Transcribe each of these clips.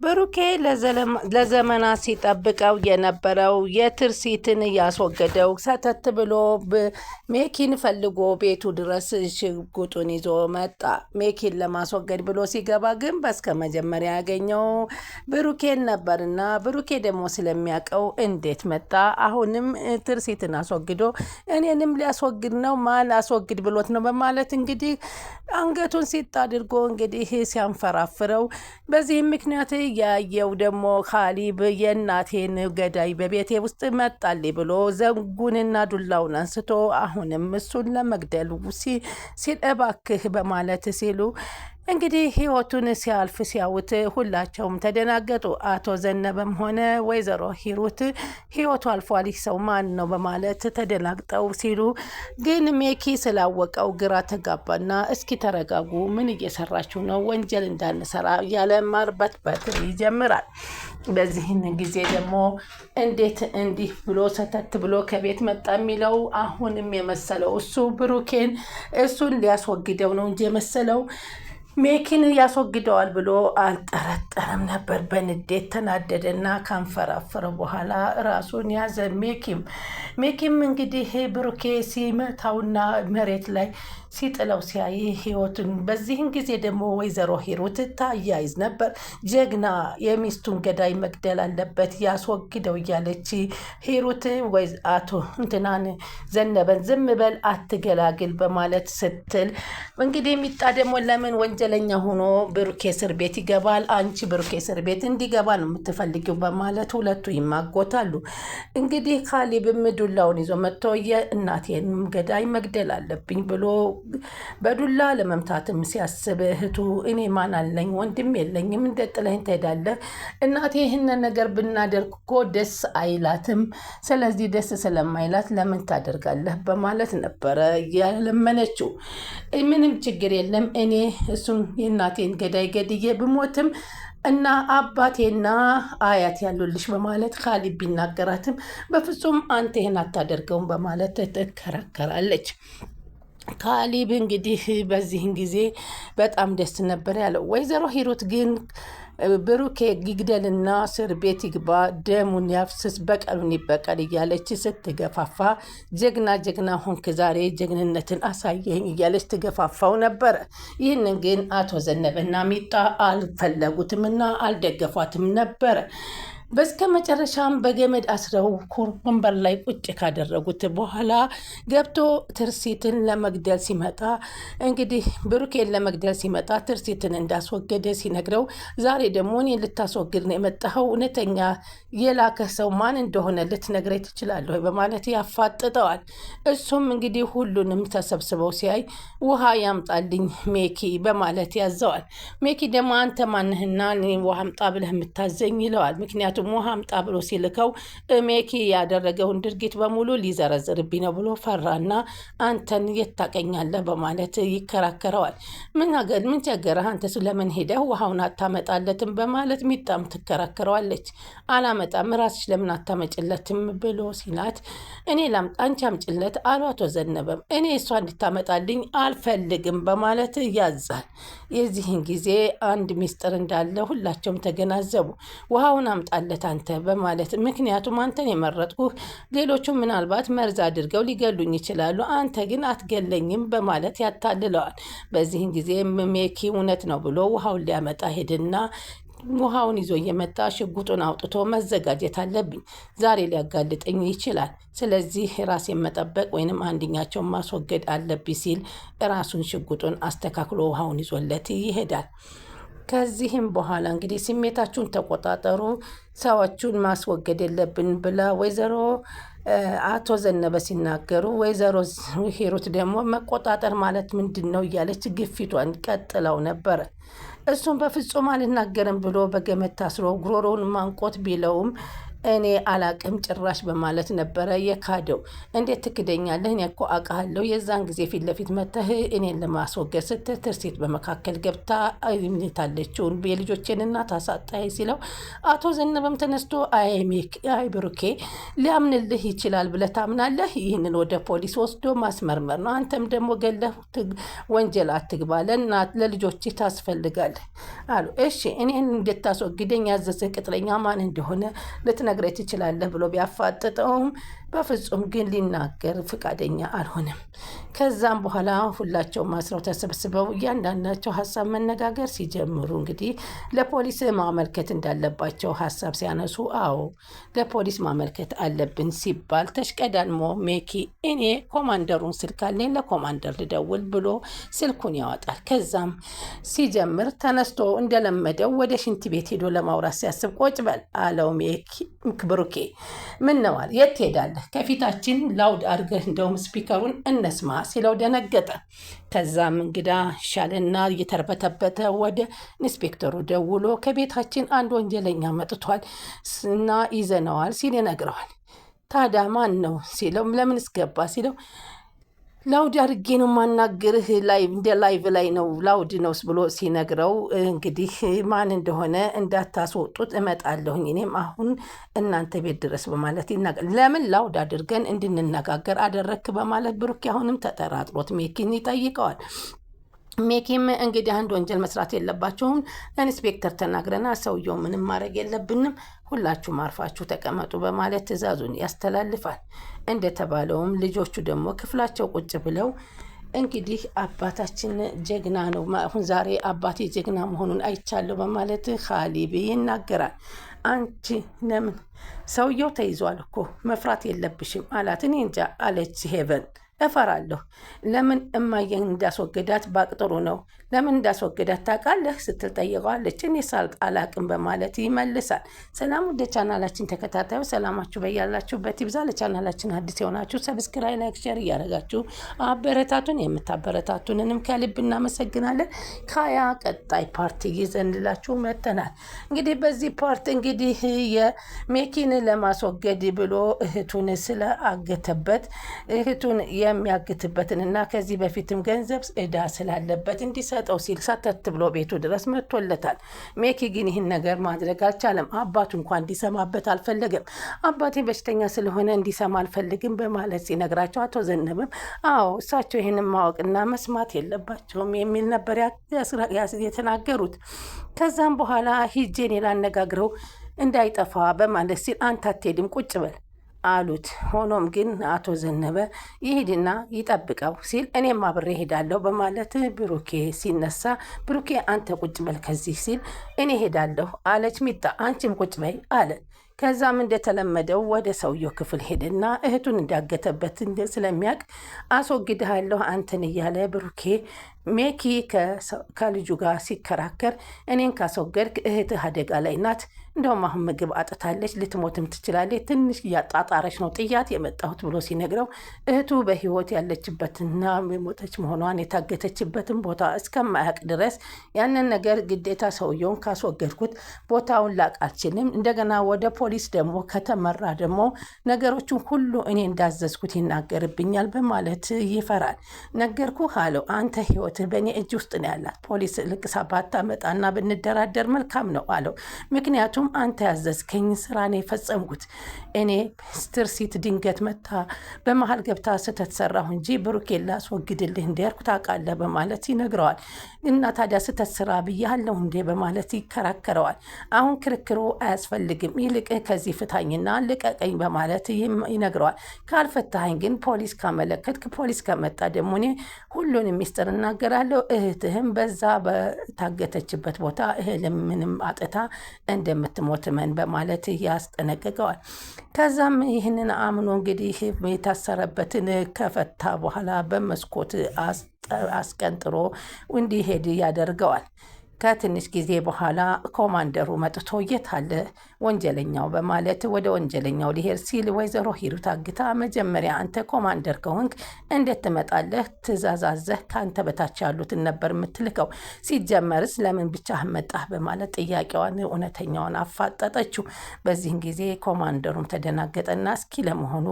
ብሩኬ ለዘመናት ሲጠብቀው የነበረው የትርሲትን ያስወገደው ሰተት ብሎ ሜኪን ፈልጎ ቤቱ ድረስ ሽጉጡን ይዞ መጣ። ሜኪን ለማስወገድ ብሎ ሲገባ ግን በስከ መጀመሪያ ያገኘው ብሩኬን ነበርና ብሩኬ ደግሞ ስለሚያውቀው እንዴት መጣ? አሁንም ትርሲትን አስወግዶ እኔንም ሊያስወግድ ነው፣ ማን አስወግድ ብሎት ነው በማለት እንግዲህ አንገቱን ሲጥ አድርጎ እንግዲህ ሲያንፈራፍረው በዚህም ምክንያት ያየው ደግሞ ካሊብ የእናቴን ገዳይ በቤቴ ውስጥ መጣልኝ ብሎ ዘንጉንና ዱላውን አንስቶ አሁንም እሱን ለመግደል ሲል እባክህ በማለት ሲሉ እንግዲህ ህይወቱን ሲያልፍ ሲያዩት ሁላቸውም ተደናገጡ። አቶ ዘነበም ሆነ ወይዘሮ ሂሩት ህይወቱ አልፏል፣ ይህ ሰው ማን ነው በማለት ተደናግጠው ሲሉ ግን ሜኪ ስላወቀው ግራ ተጋባና እስኪ ተረጋጉ፣ ምን እየሰራችሁ ነው? ወንጀል እንዳንሰራ እያለ ማርበትበት ይጀምራል። በዚህን ጊዜ ደግሞ እንዴት እንዲህ ብሎ ሰተት ብሎ ከቤት መጣ የሚለው አሁንም የመሰለው እሱ ብሩኬን እሱን ሊያስወግደው ነው እንጂ የመሰለው ሜኪን ያስወግደዋል ብሎ አልጠረጠረም ነበር። በንዴት ተናደደና ካንፈራፈረ በኋላ ራሱን ያዘ። ሜኪም እንግዲህ ብሩኬ ሲመታውና መሬት ላይ ሲጥለው ሲያይ ህይወቱን በዚህን ጊዜ ደግሞ ወይዘሮ ሂሩት ታያይዝ ነበር። ጀግና የሚስቱን ገዳይ መግደል አለበት ያስወግደው እያለች ሂሩት አቶ እንትናን ዘነበን ዝም በል አትገላግል በማለት ስትል እንግዲህ የሚጣ ደግሞ ለምን ወንጀለኛ ሆኖ ብሩኬ እስር ቤት ይገባል? አንቺ ብሩኬ እስር ቤት እንዲገባ ነው የምትፈልጊው በማለት ሁለቱ ይማጎታሉ። እንግዲህ ካሊብም ዱላውን ይዞ መጥቶ የእናቴን ገዳይ መግደል አለብኝ ብሎ በዱላ ለመምታትም ሲያስብ እህቱ እኔ ማን አለኝ? ወንድም የለኝም፣ እንደ ጥለኝ ትሄዳለህ? እናቴ ይህንን ነገር ብናደርግ እኮ ደስ አይላትም። ስለዚህ ደስ ስለማይላት ለምን ታደርጋለህ በማለት ነበረ ያለመነችው። ምንም ችግር የለም እኔ እሱም የእናቴን ገዳይ ገድዬ ብሞትም እና አባቴና አያት ያሉልሽ በማለት ካሊብ ቢናገራትም በፍጹም አንተ ይህን አታደርገውም በማለት ትከራከራለች። ካሊብ እንግዲህ በዚህን ጊዜ በጣም ደስ ነበር ያለው። ወይዘሮ ሂሩት ግን ብሩኬ ይግደልና እስር ቤት ይግባ፣ ደሙን ያፍስስ፣ በቀሉን ይበቀል እያለች ስትገፋፋ ጀግና ሆንክ ዛሬ ጀግንነትን አሳየኝ እያለች ትገፋፋው ነበረ። ይህንን ግን አቶ ዘነበና ሚጣ አልፈለጉትምና አልደገፏትም ነበረ። በስከ መጨረሻም በገመድ አስረው ወንበር ላይ ቁጭ ካደረጉት በኋላ ገብቶ ትርሲትን ለመግደል ሲመጣ እንግዲህ ብሩኬን ለመግደል ሲመጣ ትርሲትን እንዳስወገደ ሲነግረው ዛሬ ደግሞ እኔ ልታስወግድ ነው የመጣኸው፣ እውነተኛ የላከ ሰው ማን እንደሆነ ልትነግረኝ ትችላለህ በማለት ያፋጥጠዋል። እሱም እንግዲህ ሁሉንም ተሰብስበው ሲያይ ውሃ ያምጣልኝ ሜኪ በማለት ያዘዋል። ሜኪ ደግሞ አንተ ማንህና ውሃ አምጣ ብለህ የምታዘኝ ይለዋል። ምክንያቱም ውሃ አምጣ ብሎ ሲልከው ሜኪ ያደረገውን ድርጊት በሙሉ ሊዘረዝርብኝ ነው ብሎ ፈራና አንተን የት ታውቀኛለህ በማለት ይከራከረዋል። ምን ቸገረህ አንተ ስለምን ሄደህ ውሃውን አታመጣለትም በማለት ሚጣም ትከራከረዋለች። አላመጣም ራስሽ ለምን አታመጭለትም ብሎ ሲላት እኔ ላምጣ አንቺ አምጭለት አሉ አቶ ዘነበም። እኔ እሷ እንድታመጣልኝ አልፈልግም በማለት ያዛል። የዚህን ጊዜ አንድ ሚስጥር እንዳለ ሁላቸውም ተገናዘቡ። ውሃውን አምጣለት አንተ በማለት ምክንያቱም አንተን የመረጥኩህ ሌሎቹ ምናልባት መርዝ አድርገው ሊገሉኝ ይችላሉ፣ አንተ ግን አትገለኝም በማለት ያታልለዋል። በዚህን ጊዜ ሜኪ እውነት ነው ብሎ ውሃውን ሊያመጣ ሄድና ውሃውን ይዞ እየመጣ ሽጉጡን አውጥቶ መዘጋጀት አለብኝ፣ ዛሬ ሊያጋልጠኝ ይችላል፣ ስለዚህ ራሴን መጠበቅ ወይንም አንድኛቸውን ማስወገድ አለብኝ ሲል ራሱን ሽጉጡን አስተካክሎ ውሃውን ይዞለት ይሄዳል። ከዚህም በኋላ እንግዲህ ስሜታችሁን ተቆጣጠሩ፣ ሰዎቹን ማስወገድ የለብን ብላ ወይዘሮ አቶ ዘነበ ሲናገሩ፣ ወይዘሮ ሂሩት ደግሞ መቆጣጠር ማለት ምንድን ነው እያለች ግፊቷን ቀጥለው ነበረ። እሱም በፍጹም አልናገርም ብሎ በገመድ ታስሮ ጉሮሮውን ማንቆት ቢለውም እኔ አላቅም ጭራሽ በማለት ነበረ የካደው። እንዴት ትክደኛለህ? እኔ እኮ አውቃለሁ። የዛን ጊዜ ፊት ለፊት መተህ እኔን ለማስወገድ ስትል ትርሲት በመካከል ገብታ አይምታለችውን የልጆችን እናት አሳጣኝ ሲለው አቶ ዘነበም ተነስቶ አይ ብሩኬ ሊያምንልህ ይችላል ብለህ ታምናለህ? ይህንን ወደ ፖሊስ ወስዶ ማስመርመር ነው። አንተም ደግሞ ገለህ ወንጀል አትግባ፣ ለልጆች ታስፈልጋለህ አሉ። እሺ እኔን እንድታስወግደኝ ያዘዘ ቅጥረኛ ማን እንደሆነ ልትነግረኝ ትችላለህ ብሎ ቢያፋጥጠውም በፍጹም ግን ሊናገር ፈቃደኛ አልሆነም። ከዛም በኋላ ሁላቸውም አስረው ተሰብስበው እያንዳንዳቸው ሀሳብ መነጋገር ሲጀምሩ እንግዲህ ለፖሊስ ማመልከት እንዳለባቸው ሀሳብ ሲያነሱ አዎ ለፖሊስ ማመልከት አለብን ሲባል ተሽቀዳድሞ ሜኪ እኔ ኮማንደሩን ስልክ አለኝ ለኮማንደር ልደውል ብሎ ስልኩን ያወጣል። ከዛም ሲጀምር ተነስቶ እንደለመደው ወደ ሽንት ቤት ሄዶ ለማውራት ሲያስብ ቁጭ በል አለው ብሩኬ። ምን ነዋል? የት ትሄዳለህ? ከፊታችን ላውድ አድርገህ እንደውም ስፒከሩን እነስማ ሲለው ደነገጠ። ከዛም እንግዳ ሻልና እየተርበተበተ ወደ ኢንስፔክተሩ ደውሎ ከቤታችን አንድ ወንጀለኛ መጥቷል እና ይዘነዋል ሲል ይነግረዋል። ታዲያ ማን ነው ሲለው ለምን እስገባ ሲለው ላውድ አድርጌ ነው ማናገርህ እንደ ላይቭ ላይ ነው ላውድ ነው ብሎ ሲነግረው እንግዲህ ማን እንደሆነ እንዳታስወጡት እመጣለሁኝ እኔም አሁን እናንተ ቤት ድረስ በማለት ይናገር። ለምን ላውድ አድርገን እንድንነጋገር አደረክ በማለት ብሩክ አሁንም ተጠራጥሮት ሜኪን ይጠይቀዋል። ሜኪም እንግዲህ አንድ ወንጀል መስራት የለባቸውም ለኢንስፔክተር ተናግረና ሰውየው ምንም ማድረግ የለብንም ሁላችሁም አርፋችሁ ተቀመጡ በማለት ትዕዛዙን ያስተላልፋል። እንደተባለውም ልጆቹ ደግሞ ክፍላቸው ቁጭ ብለው እንግዲህ አባታችን ጀግና ነው፣ አሁን ዛሬ አባቴ ጀግና መሆኑን አይቻለሁ በማለት ካሊብ ይናገራል። አንቺ ለምን ሰውየው ተይዟል እኮ መፍራት የለብሽም አላት። እኔ እንጃ አለች ሄቨን። እፈራለሁ። ለምን እማየን እንዳስወገዳት ባቅጥሩ ነው። ለምን እንዳስወገዳት ታውቃለህ ስትል ጠይቀዋለች። እኔ አላቅም በማለት ይመልሳል። ሰላም ወደ ቻናላችን ተከታታዩ ሰላማችሁ በያላችሁበት ይብዛ። ለቻናላችን አዲስ የሆናችሁ ሰብስክራይብ፣ ላይክ፣ ሼር እያደረጋችሁ አበረታቱን። የምታበረታቱንንም ከልብ እናመሰግናለን። ከያ ቀጣይ ፓርቲ ይዘንላችሁ መጥተናል። እንግዲህ በዚህ ፓርት እንግዲህ የሜኪን ለማስወገድ ብሎ እህቱን ስለአገተበት እህቱን የሚያግትበትንና ከዚህ በፊትም ገንዘብ ዕዳ ስላለበት እንዲሰጠው ሲል ሰተት ብሎ ቤቱ ድረስ መጥቶለታል። ሜኪ ግን ይህን ነገር ማድረግ አልቻለም። አባቱ እንኳን እንዲሰማበት አልፈለገም። አባቴ በሽተኛ ስለሆነ እንዲሰማ አልፈልግም በማለት ሲነግራቸው አቶ ዘነበም አዎ እሳቸው ይህንን ማወቅና መስማት የለባቸውም የሚል ነበር የተናገሩት። ከዛም በኋላ ሂጄን ላነጋግረው እንዳይጠፋ በማለት ሲል አንተ አትሄድም ቁጭ በል አሉት። ሆኖም ግን አቶ ዘነበ ይሄድና ይጠብቀው ሲል እኔም አብሬ ሄዳለሁ በማለት ብሩኬ ሲነሳ ብሩኬ አንተ ቁጭ በል ከዚህ ሲል እኔ ሄዳለሁ አለች ሚጣ። አንቺም ቁጭ በይ አለ። ከዛም እንደተለመደው ወደ ሰውየው ክፍል ሄድና እህቱን እንዳገተበት ስለሚያውቅ አስወግድሃለሁ አንተን እያለ ብሩኬ ሜኪ ከልጁ ጋር ሲከራከር እኔን ካስወገድክ እህትህ አደጋ ላይ ናት፣ እንደውም አሁን ምግብ አጥታለች፣ ልትሞትም ትችላለች፣ ትንሽ እያጣጣረች ነው ጥያት የመጣሁት ብሎ ሲነግረው እህቱ በህይወት ያለችበትና የሞተች መሆኗን የታገተችበትን ቦታ እስከማያውቅ ድረስ ያንን ነገር ግዴታ ሰውየውን ካስወገድኩት ቦታውን ላቅ አልችልም፣ እንደገና ወደ ፖሊስ ደግሞ ከተመራ ደግሞ ነገሮችን ሁሉ እኔ እንዳዘዝኩት ይናገርብኛል በማለት ይፈራል። ነገርኩህ አለው። አንተ ህይወት በእኔ እጅ ውስጥ ነው ያላት። ፖሊስ ልቅሳ ባታመጣና ብንደራደር መልካም ነው አለው። ምክንያቱም አንተ ያዘዝከኝ ስራ ነው የፈጸምኩት። እኔ ትርሲት ድንገት መታ በመሀል ገብታ ስተት ሰራሁ እንጂ ብሩኬን ላስወግድልህ እንዲያርኩ ታውቃለህ በማለት ይነግረዋል። እና ታዲያ ስተት ስራ ብያለሁ እንዴ በማለት ይከራከረዋል። አሁን ክርክሩ አያስፈልግም፣ ይልቅ ከዚህ ፍታኝና ልቀቀኝ በማለት ይነግረዋል። ካልፈታኝ ግን ፖሊስ ካመለከትክ ፖሊስ ከመጣ ደግሞ እኔ ሁሉንም ሚስጥር እናገራለሁ። እህትህም በዛ በታገተችበት ቦታ እህል ምንም አጥታ እንደምትሞት መን በማለት ያስጠነቅቀዋል። ከዛም ይህንን አምኖ እንግዲህ የታሰረበትን ከፈታ በኋላ በመስኮት አስቀንጥሮ እንዲሄድ ያደርገዋል። ከትንሽ ጊዜ በኋላ ኮማንደሩ መጥቶ የት አለ ወንጀለኛው በማለት ወደ ወንጀለኛው ሊሄድ ሲል ወይዘሮ ሂሩት አግታ መጀመሪያ አንተ ኮማንደር ከሆንክ እንዴት ትመጣለህ? ትእዛዛዘህ ከአንተ በታች ያሉትን ነበር የምትልከው። ሲጀመርስ ለምን ብቻህን መጣህ? በማለት ጥያቄዋን እውነተኛውን አፋጠጠችው። በዚህን ጊዜ ኮማንደሩም ተደናገጠና እስኪ ለመሆኑ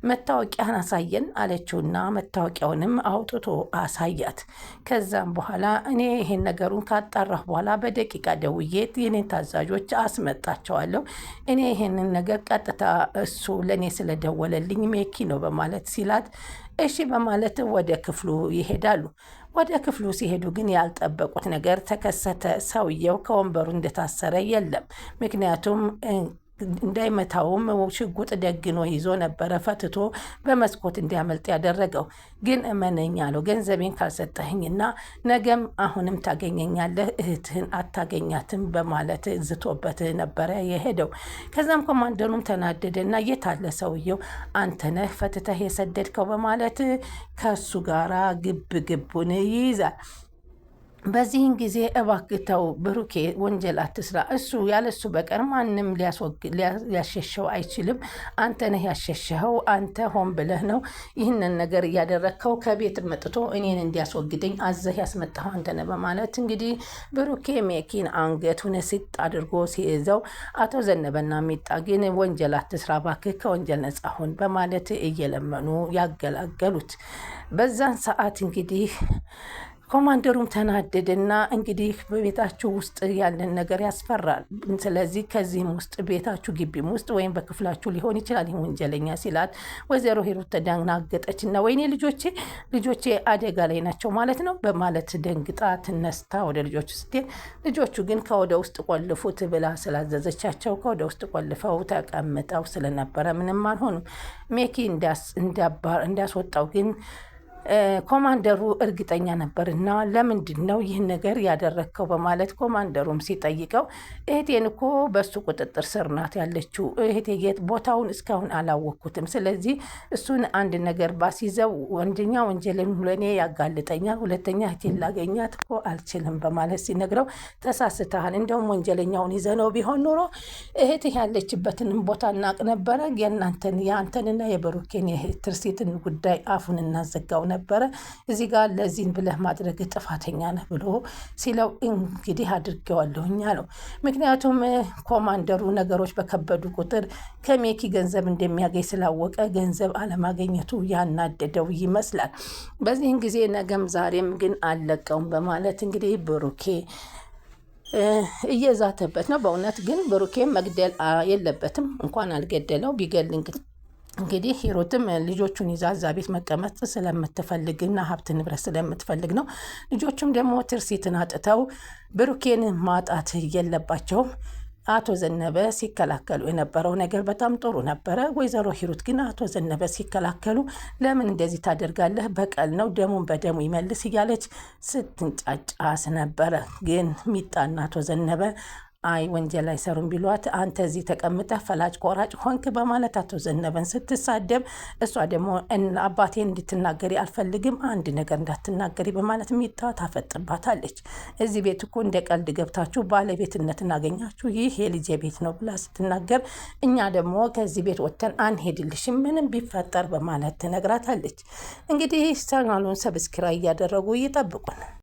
መታወቂያን አሳየን አለችውና መታወቂያውንም አውጥቶ አሳያት። ከዛም በኋላ እኔ ይሄን ነገሩን ካጣራሁ በኋላ በደቂቃ ደውዬ የኔን ታዛዦች አስመጣቸዋለሁ። እኔ ይሄንን ነገር ቀጥታ እሱ ለእኔ ስለደወለልኝ ሜኪ ነው በማለት ሲላት እሺ በማለት ወደ ክፍሉ ይሄዳሉ። ወደ ክፍሉ ሲሄዱ ግን ያልጠበቁት ነገር ተከሰተ። ሰውየው ከወንበሩ እንደታሰረ የለም። ምክንያቱም እንዳይመታውም ሽጉጥ ደግኖ ይዞ ነበረ ፈትቶ በመስኮት እንዲያመልጥ ያደረገው። ግን እመነኝ አለው፣ ገንዘቤን ካልሰጠህኝና ነገም አሁንም ታገኘኛለህ፣ እህትህን አታገኛትም በማለት ዝቶበት ነበረ የሄደው። ከዛም ኮማንደሩም ተናደደና የት አለ ሰውየው? አንተነህ ፈትተህ የሰደድከው በማለት ከሱ ጋራ ግብ ግቡን ይይዛል። በዚህን ጊዜ እባክተው ብሩኬ ወንጀል አትስራ፣ እሱ ያለሱ በቀር ማንም ሊያሸሸው አይችልም። አንተ ነህ ያሸሸኸው፣ አንተ ሆን ብለህ ነው ይህንን ነገር እያደረግከው። ከቤት መጥቶ እኔን እንዲያስወግደኝ አዘህ ያስመጣኸው አንተ ነህ በማለት እንግዲህ ብሩኬ ሜኪን አንገቱን ሲጥ አድርጎ ሲይዘው፣ አቶ ዘነበና ሚጣ ግን ወንጀል አትስራ እባክህ፣ ከወንጀል ነጻ ሁን በማለት እየለመኑ ያገላገሉት። በዛን ሰዓት እንግዲህ ኮማንደሩም ተናደደና እንግዲህ በቤታችሁ ውስጥ ያለን ነገር ያስፈራል። ስለዚህ ከዚህም ውስጥ ቤታችሁ ግቢም ውስጥ ወይም በክፍላችሁ ሊሆን ይችላል ይህ ወንጀለኛ ሲላት፣ ወይዘሮ ሂሩት ተደናገጠችና ወይኔ ልጆቼ አደጋ ላይ ናቸው ማለት ነው በማለት ደንግጣ ትነስታ ወደ ልጆቹ ስትሄድ፣ ልጆቹ ግን ከወደ ውስጥ ቆልፉት ብላ ስላዘዘቻቸው ከወደ ውስጥ ቆልፈው ተቀምጠው ስለነበረ ምንም አልሆኑም። ሜኪ እንዳስወጣው ግን ኮማንደሩ እርግጠኛ ነበርና ለምንድን ነው ይህን ነገር ያደረግከው በማለት ኮማንደሩም ሲጠይቀው እህቴን እኮ በሱ ቁጥጥር ስር ናት ያለችው፣ እህቴ የት ቦታውን እስካሁን አላወቅኩትም። ስለዚህ እሱን አንድ ነገር ባስይዘው አንደኛ ወንጀልን ለእኔ ያጋልጠኛል፣ ሁለተኛ እህቴን ላገኛት እኮ አልችልም በማለት ሲነግረው ተሳስተሃል፣ እንደውም ወንጀለኛውን ይዘነው ቢሆን ኖሮ እህትህ ያለችበትንም ቦታ እናቅ ነበረ፣ የአንተንና የብሩኬን የትርሲትን ጉዳይ አፉን እናዘጋው ነበረ። እዚህ ጋር ለዚህን ብለህ ማድረግ ጥፋተኛ ነህ ብሎ ሲለው እንግዲህ አድርጌዋለሁኝ አለው። ምክንያቱም ኮማንደሩ ነገሮች በከበዱ ቁጥር ከሜኪ ገንዘብ እንደሚያገኝ ስላወቀ ገንዘብ አለማገኘቱ ያናደደው ይመስላል። በዚህን ጊዜ ነገም ዛሬም ግን አልለቀውም በማለት እንግዲህ ብሩኬ እየዛተበት ነው። በእውነት ግን ብሩኬ መግደል የለበትም። እንኳን አልገደለው ቢገል እንግዲህ ሂሩትም ልጆቹን ይዛ እዛ ቤት መቀመጥ ስለምትፈልግና ሀብት ንብረት ስለምትፈልግ ነው። ልጆቹም ደግሞ ትርሲትን አጥተው ብሩኬን ማጣት የለባቸውም። አቶ ዘነበ ሲከላከሉ የነበረው ነገር በጣም ጥሩ ነበረ። ወይዘሮ ሂሩት ግን አቶ ዘነበ ሲከላከሉ ለምን እንደዚህ ታደርጋለህ? በቀል ነው፣ ደሙን በደሙ ይመልስ እያለች ስትንጫጫስ ነበረ። ግን ሚጣና አቶ ዘነበ አይ ወንጀል አይሰሩም ቢሏት አንተ እዚህ ተቀምጠህ ፈላጭ ቆራጭ ሆንክ በማለት አቶ ዘነበን ስትሳደብ፣ እሷ ደግሞ አባቴን እንድትናገሪ አልፈልግም፣ አንድ ነገር እንዳትናገሪ በማለት ሚጣ ታፈጥባታለች። እዚህ ቤት እኮ እንደ ቀልድ ገብታችሁ ባለቤትነት እናገኛችሁ፣ ይህ የልጄ ቤት ነው ብላ ስትናገር፣ እኛ ደግሞ ከዚህ ቤት ወጥተን አንሄድልሽም ምንም ቢፈጠር በማለት ትነግራታለች። እንግዲህ ቻናሉን ሰብስክራይብ እያደረጉ ይጠብቁን።